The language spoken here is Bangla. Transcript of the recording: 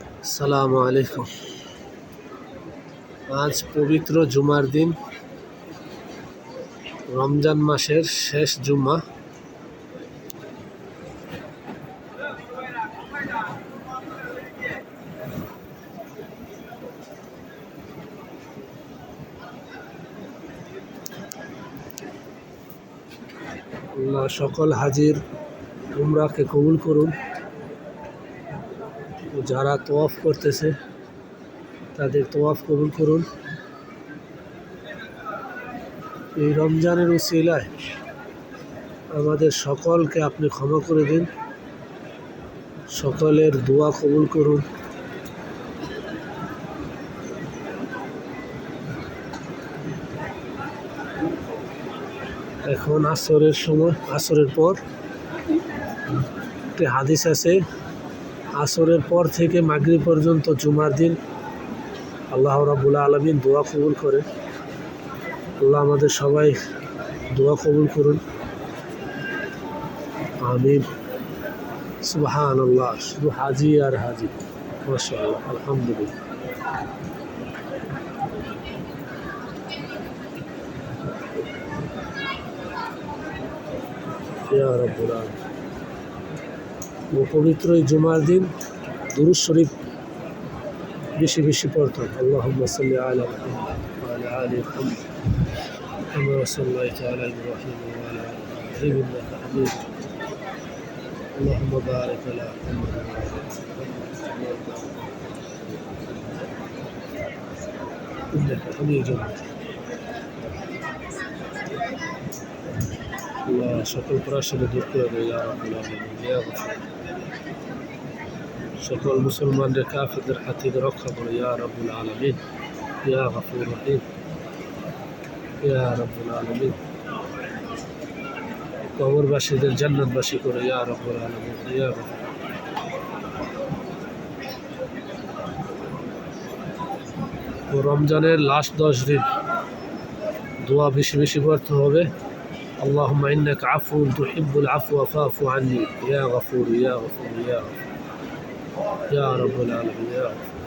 আসসালামু আলাইকুম। আজ পবিত্র জুমার দিন, রমজান মাসের শেষ জুমা। আল্লাহ সকল হাজির উমরাকে কবুল করুন। যারা তোয়াফ করতেছে তাদের তোয়াফ কবুল করুন। এই রমজানের উসিলায় আমাদের সকলকে আপনি ক্ষমা করে দিন, সকলের দোয়া কবুল করুন। এখন আসরের সময়, আসরের পর একটি হাদিস আছে, আসরের পর থেকে মাগরিব পর্যন্ত জুমার দিন আল্লাহ রাব্বুল আলামিন দোয়া কবুল করে। আল্লাহ আমাদের সবাই দোয়া কবুল করুন, আমিন। সুবহানাল্লাহ, শুধু হাজি আর হাজি, মাশাআল্লাহ, আলহামদুলিল্লাহ। ইয়া রাব্বুল আলামিন। পবিত্র এই জুমার দিন দুরূদ শরীফ বেশি বেশি পড়তাম। আল্লাহুম্মা সাল্লি আলা মুহাম্মাদ ওয়া আলা আলি মুহাম্মাদ কামা সাল্লাইতা আলা ইব্রাহিম ওয়া আলা আলি ইব্রাহিম ইন্নাকা হামিদুম মাজিদ। আল্লাহুম্মা বারিক আলা মুহাম্মাদ ওয়া আলা আলি মুহাম্মাদ ইন্নাকা হামিদুম মাজিদ। আল্লাহ সকল পরাশরে দূর করে দেয়, ইয়া রাব্বুল আলামিন, ইয়া গফুর। সকল মুসলমানদের কাফিরদের হাত থেকে রক্ষা করে, ইয়া রাব্বুল আলামিন, ইয়া গফুর রহিম, ইয়া রাব্বুল আলামিন। কবরবাসীদের জান্নাতবাসী করে, ইয়া রাব্বুল আলামিন, ইয়া গফুর। ও রমজানের লাস্ট 10 দিন দোয়া বেশি বেশি পড়তে হবে। اللهم إنك عفو تحب العفو فاعف عني يا غفور يا غفور يا غفور يا رب العالمين يا رب.